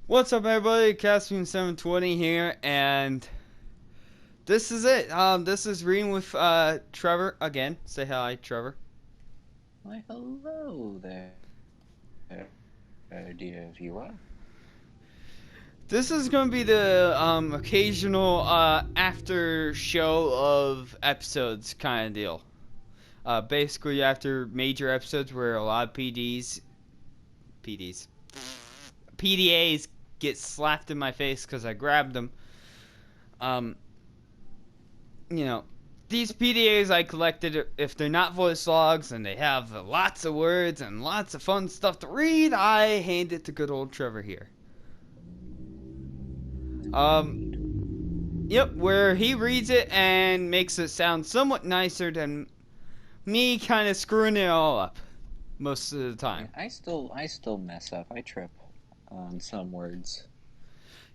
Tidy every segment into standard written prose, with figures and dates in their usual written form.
What's up, everybody? Caspian720 here, and this is it. This is reading with Trevor again. Say hi, Trevor. Why, hello there, dear viewer. This is going to be the occasional after show of episodes kind of deal. Basically, after major episodes where a lot of PDAs get slapped in my face because I grabbed them. Um, you know, these PDAs I collected, if they're not voice logs and they have lots of words and lots of fun stuff to read, I hand it to good old Trevor here. Agreed. Yep, where he reads it and makes it sound somewhat nicer than me kind of screwing it all up most of the Yeah, time. I still mess up. I trip on some words.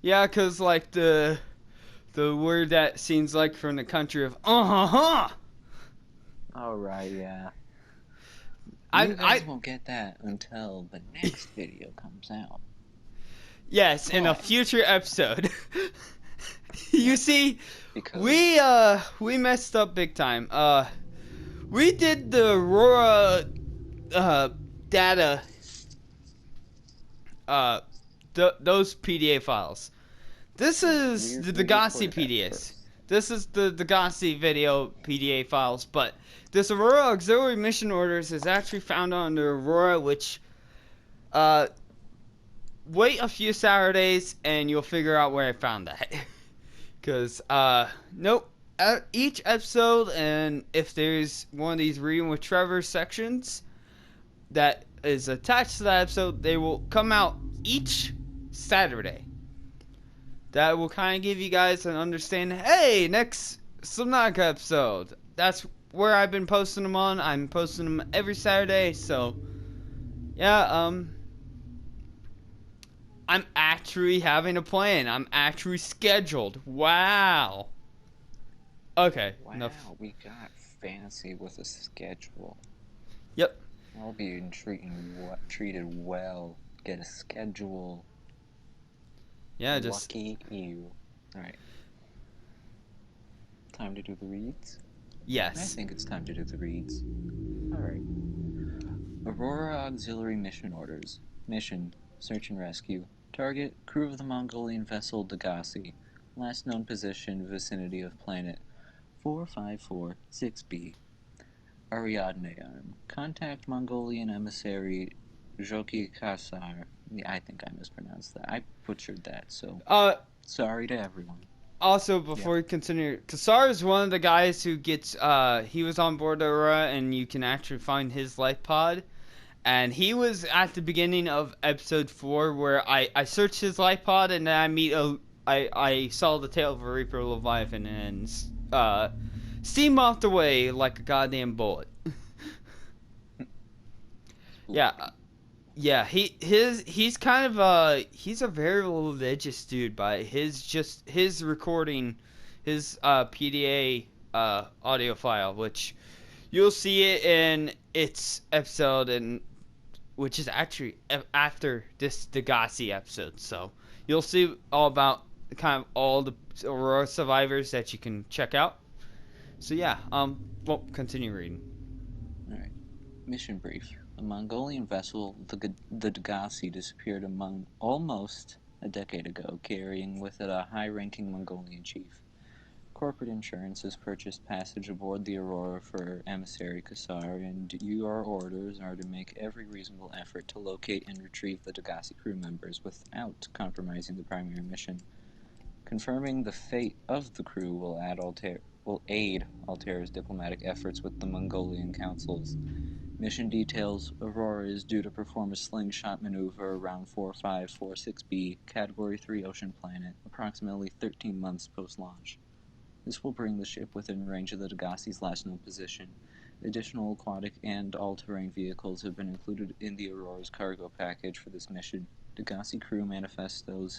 Yeah, cause like the word that seems like from the country of uh-huh. All right, yeah. I You I guys won't get that until the next video comes out. yes, in a But future episode. You yep, see, because we messed up big time. We did the Aurora uh data uh those PDA files. This yeah, is we the we Degassi recorded that PDAs. first. This is the Degassi video PDA files, but this Aurora auxiliary mission orders is actually found on the Aurora, which uh wait a few Saturdays and you'll figure out where I found that. Cause nope. Each episode, and if there's one of these reading with Trevor sections that is attached to that episode, they will come out each Saturday. That will kind of give you guys an understanding. Hey, next Subnautica episode. That's where I've been posting them on. I'm posting them every Saturday. So yeah, I'm actually having a plan. I'm actually scheduled. Wow. Okay, enough. Wow, we got fancy with a schedule. Yep. I'll be treated well. Get a schedule. Yeah, just Lucky you. All right, time to do the reads. I yes. think it's time to do the reads. Alright. Aurora Auxiliary Mission Orders. Mission: Search and Rescue. Target: crew of the Mongolian vessel Degassi. Last known position: vicinity of planet 4546b. Ariadne Arm. Contact Mongolian emissary Joki Kasar. Yeah, I think I mispronounced that. I butchered that, so Uh, sorry to everyone. Also, Yep. before we continue, Kassar is one of the guys who gets, he was on board Aurora, and you can actually find his life pod. And he was at the beginning of episode 4, where I searched his life pod, and then I saw the tail of a Reaper Leviathan, and, steam off the way like a goddamn bullet. Yeah, yeah, he's kind of he's a very religious dude, but his recording, his PDA audio file, which you'll see it in its episode, and which is actually after this Degassi episode, so you'll see all about kind of all the Aurora survivors that you can check out. So yeah, well, continue reading. Alright. Mission brief. A Mongolian vessel, the Degassi, disappeared almost a decade ago, carrying with it a high-ranking Mongolian chief. Corporate insurance has purchased passage aboard the Aurora for emissary Kassar, and your orders are to make every reasonable effort to locate and retrieve the Degassi crew members without compromising the primary mission. Confirming the fate of the crew will aid Altair's diplomatic efforts with the Mongolian councils. Mission details: Aurora is due to perform a slingshot maneuver around 4546b, Category 3 ocean planet, approximately 13 months post-launch. This will bring the ship within range of the Degassi's last known position. Additional aquatic and all-terrain vehicles have been included in the Aurora's cargo package for this mission. Degassi crew manifesto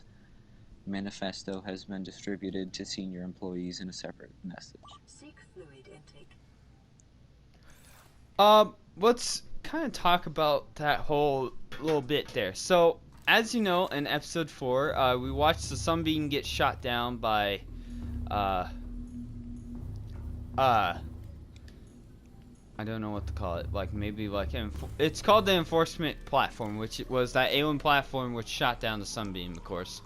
has been distributed to senior employees in a separate message. Seek fluid intake. Let's kind of talk about that whole little bit there. So as you know, in episode 4, we watched the sunbeam get shot down by, uh, I don't know what to call it. Like maybe like it's called the enforcement platform, which was that alien platform which shot down the sunbeam, of course,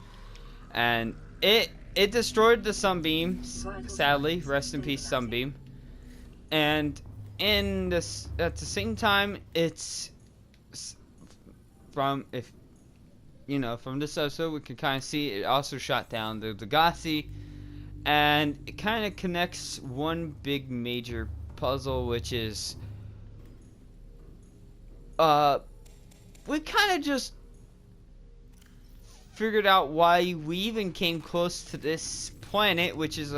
and it destroyed the sunbeam. Sadly, rest in peace, sunbeam. And in this, at the same time, it's from if you know from this episode, we can kind of see it also shot down the Degassi, and it kind of connects one big major puzzle, which is we kind of just figured out why we even came close to this planet, which is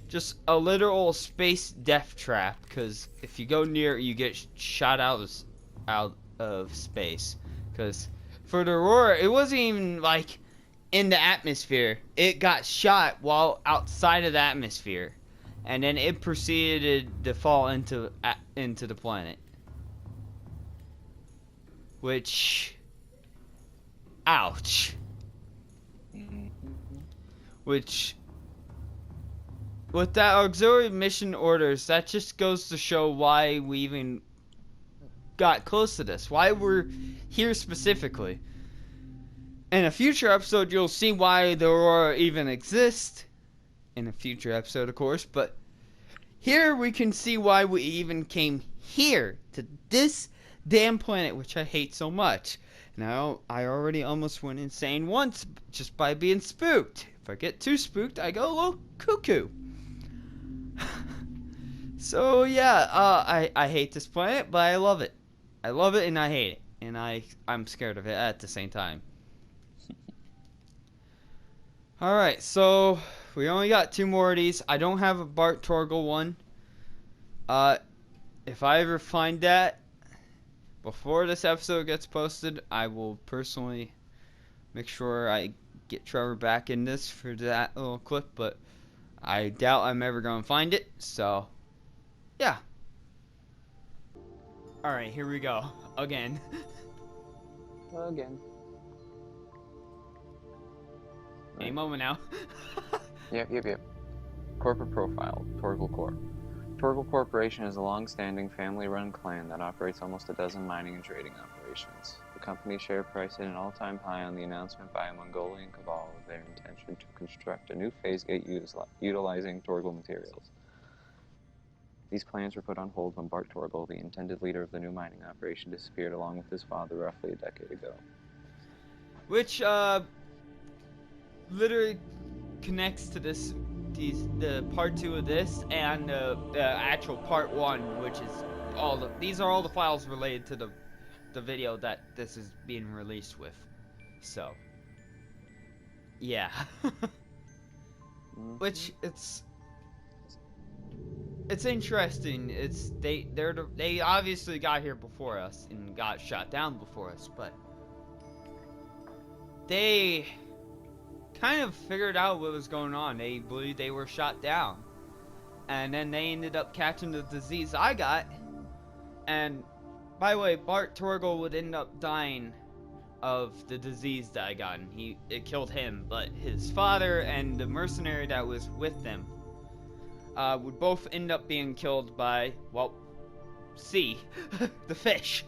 just a literal space death trap. Because if you go near it, you get shot out of space. Because for the Aurora, it wasn't even like in the atmosphere. It got shot while outside of the atmosphere, and then it proceeded to fall into the planet. Which, ouch. Which, with that auxiliary mission orders, that just goes to show why we even got close to this. Why we're here specifically. In a future episode, you'll see why the Aurora even exists. In a future episode, of course. But here we can see why we even came here to this damn planet, which I hate so much. Now, I already almost went insane once just by being spooked. If I get too spooked, I go a little cuckoo. So yeah, I hate this planet, but I love it. I love it and I hate it, and I'm scared of it at the same time. All right, so we only got 2 more of these. I don't have a Bart Torgal one. If I ever find that before this episode gets posted, I will personally make sure I get Trevor back in this for that little clip, but I doubt I'm ever going to find it, so yeah. Alright, here we go. Again. Again. Any moment now. Yep. Corporate profile, Torgal Corp. Torgal Corporation is a long-standing family-run clan that operates almost a dozen mining and trading operations. The company's share price hit an all-time high on the announcement by a Mongolian cabal of their intention to construct a new phase gate utilizing Torgal materials. These plans were put on hold when Bart Torgal, the intended leader of the new mining operation, disappeared along with his father roughly a decade ago. Which, literally connects to the part 2 of this and the actual part 1, which is these are all the files related to the video that this is being released with. So, yeah. Which it's interesting. They obviously got here before us and got shot down before us, but they kind of figured out what was going on. They believed they were shot down, and then they ended up catching the disease I got. And by the way, Bart Torgal would end up dying of the disease that I got, and it killed him. But his father and the mercenary that was with them would both end up being killed by, well, sea, the fish.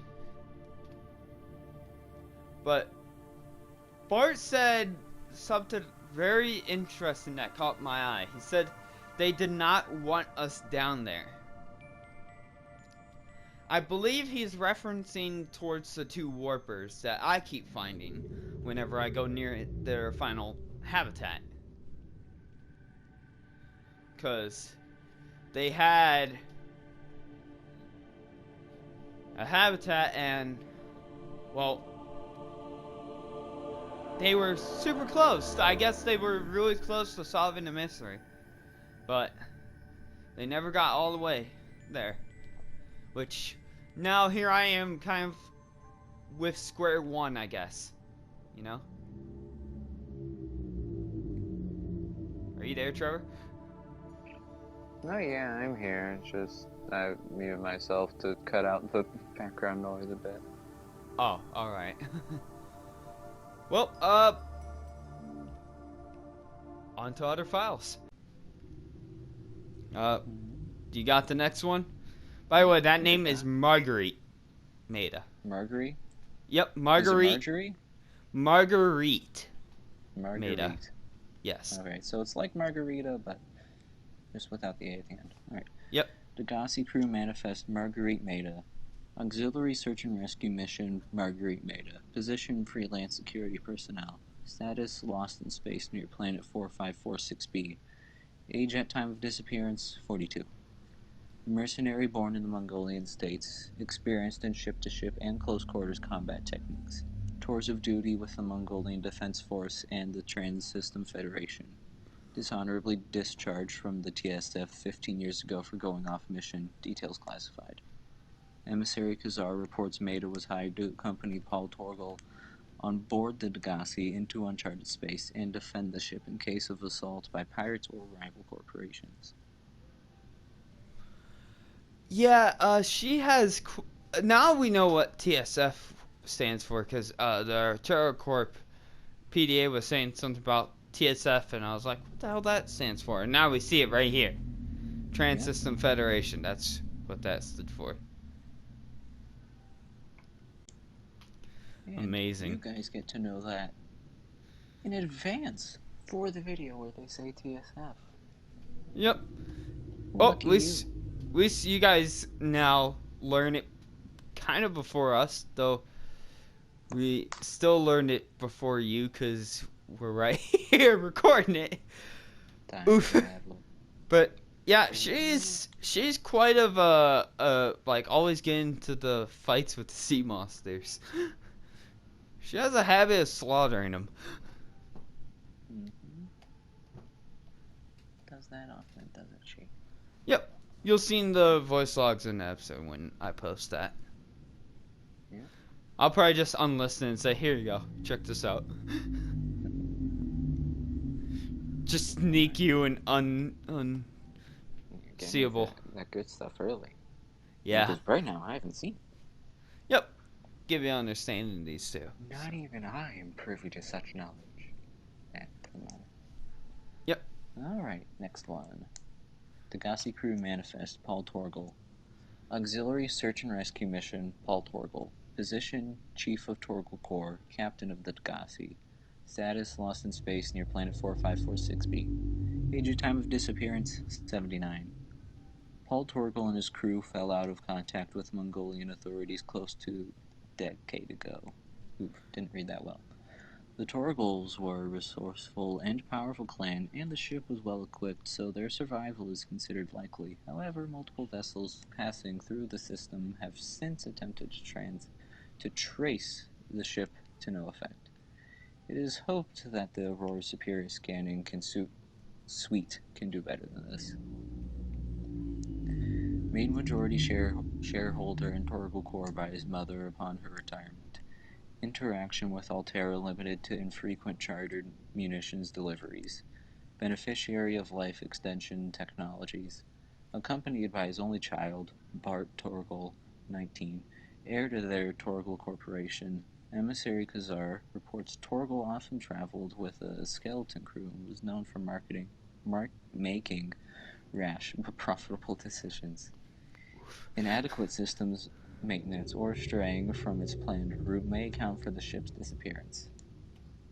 But Bart said something very interesting that caught my eye. He said they did not want us down there. I believe he's referencing towards the 2 warpers that I keep finding whenever I go near their final habitat. Because they had a habitat and, well, they were super close. I guess they were really close to solving the mystery. But they never got all the way there. Which, now here I am kind of with square one, I guess. You know? Are you there, Trevor? Oh yeah, I'm here. It's just I muted myself to cut out the background noise a bit. Oh, alright. Well, on to other files. You got the next one? By the way, that name is Marguerite Maida. Marguerite? Yep, Is it Marguerite. Marjorie? Marguerite. Marguerite. Maida. Yes. Okay, so it's like Margarita, but just without the A at the end. Alright. Yep. Degassi crew manifest Marguerite Maida. Auxiliary search and rescue mission Marguerite Maida. Position freelance security personnel. Status lost in space near planet 4546b. Age at time of disappearance 42. Mercenary born in the Mongolian states, experienced in ship-to-ship and close-quarters combat techniques. Tours of duty with the Mongolian Defense Force and the Trans-System Federation. Dishonorably discharged from the TSF 15 years ago for going off mission. Details classified. Emissary Khazar reports Maida was hired to accompany Paul Torgal on board the Degassi into uncharted space and defend the ship in case of assault by pirates or rival corporations. Yeah, she has. Now we know what TSF stands for because the Terror Corp PDA was saying something about TSF, and I was like, what the hell that stands for? And now we see it right here. Trans-System Federation. That's what that stood for. And amazing. You guys get to know that in advance for the video where they say TSF. Yep. Lucky at least you guys now learn it kind of before us, though we still learned it before you because we're right here recording it. Oof. But yeah, she's quite of like always getting into the fights with the sea monsters. She has a habit of slaughtering them. Mm-hmm. Does that often, doesn't she? Yep. You'll see in the voice logs in the episode when I post that. Yeah. I'll probably just unlisten and say, here you go, check this out. Just sneak you and unseeable. That good stuff early. Yeah. Because right now I haven't seen it. Yep. Give you an understanding of these two. Not even I am privy to such knowledge. Yep. Alright, next one. Degassi crew manifest, Paul Torgal. Auxiliary search and rescue mission, Paul Torgal. Position, Chief of Torgal Corps, Captain of the Degassi. Status, lost in space near planet 4546b. Age of time of disappearance, 79. Paul Torgal and his crew fell out of contact with Mongolian authorities close to a decade ago. Oof, didn't read that well. The Torgals were a resourceful and powerful clan, and the ship was well equipped, so their survival is considered likely. However, multiple vessels passing through the system have since attempted to trace the ship to no effect. It is hoped that the Aurora's superior scanning suite can do better than this. Made majority shareholder in Torgal Corps by his mother upon her retirement. Interaction with Altera limited to infrequent chartered munitions deliveries. Beneficiary of life extension technologies. Accompanied by his only child, Bart Torgal, 19, heir to their Torgal Corporation. Emissary Khazar reports Torgal often traveled with a skeleton crew and was known for making rash but profitable decisions. Inadequate systems maintenance or straying from its planned route may account for the ship's disappearance.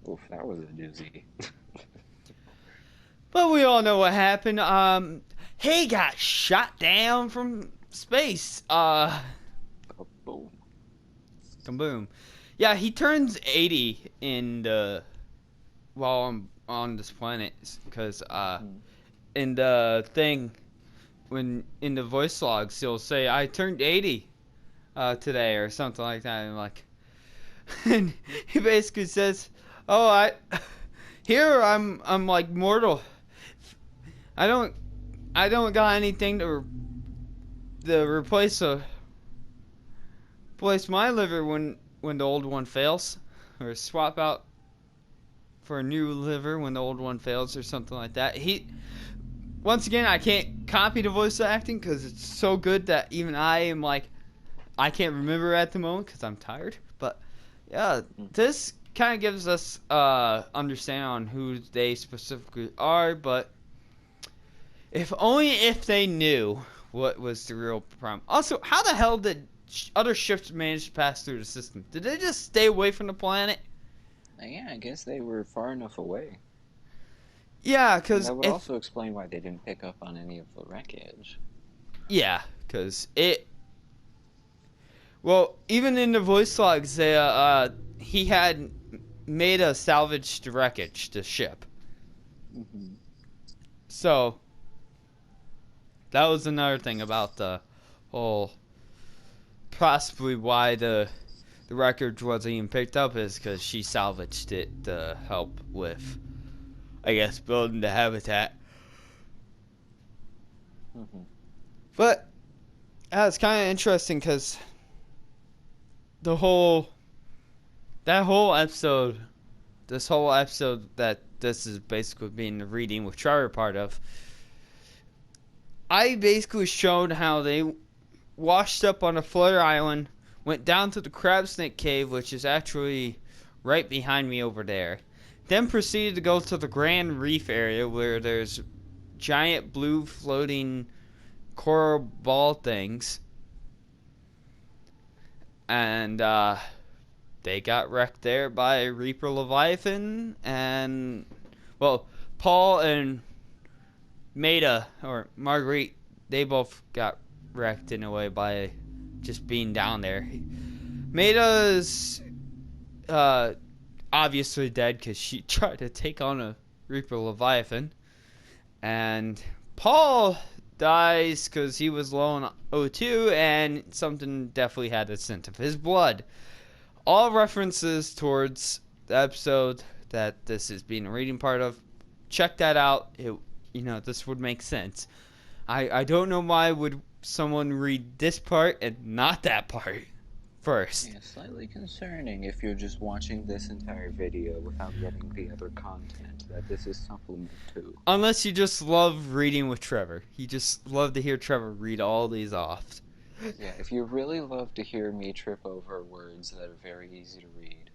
Oof, that was a doozy. But we all know what happened. He got shot down from space. Boom. Kaboom. Yeah, he turns 80 while I'm on this planet, because in the thing, when in the voice logs, he'll say, I turned 80 today, or something like that, and like, and he basically says, oh, I'm like mortal. I don't got anything to replace my liver when the old one fails, or swap out for a new liver when the old one fails, or something like that. Once again, I can't copy the voice acting because it's so good that even I can't remember at the moment because I'm tired. But yeah, this kind of gives us understanding on who they specifically are, but if only if they knew what was the real problem. Also, how the hell did other ships manage to pass through the system? Did they just stay away from the planet? Yeah, I guess they were far enough away. Yeah, And because that would also explain why they didn't pick up on any of the wreckage. yeah, because it. Well, even in the voice logs, he had made a salvaged wreckage to ship. Mm-hmm. So that was another thing about the whole possibly why the wreckage wasn't even picked up is because she salvaged it to help with, I guess, building the habitat. Mm-hmm. But it's kind of interesting because the whole that whole episode, this whole episode that this is basically being the reading with Trevor part of, I basically showed how they washed up on a floater island, went down to the crab snake cave, which is actually right behind me over there. Then proceeded to go to the Grand Reef area where there's giant blue floating coral ball things. And they got wrecked there by Reaper Leviathan. And, well, Paul and Maida, or Marguerite, they both got wrecked in a way by just being down there. Maida's obviously dead because she tried to take on a Reaper Leviathan. And Paul dies because he was low on O2 and something definitely had a scent of his blood. All references towards the episode that this is being a reading part of. Check that out. This would make sense. I don't know why would someone read this part and not that part first. Yeah, slightly concerning if you're just watching this entire video without getting the other content that this is supplement to. Unless you just love reading with Trevor. You just love to hear Trevor read all these off. Yeah, if you really love to hear me trip over words that are very easy to read,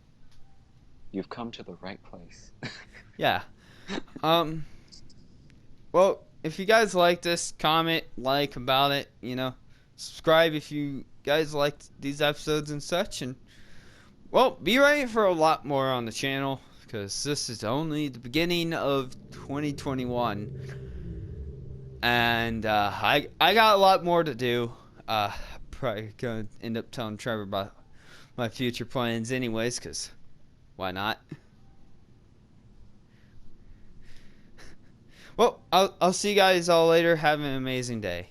you've come to the right place. Yeah. Well, if you guys like this, comment, like about it, subscribe if you guys liked these episodes and such, and, well, be ready for a lot more on the channel, because this is only the beginning of 2021, and, I got a lot more to do. Probably gonna end up telling Trevor about my future plans anyways, because why not? Well, I'll see you guys all later. Have an amazing day.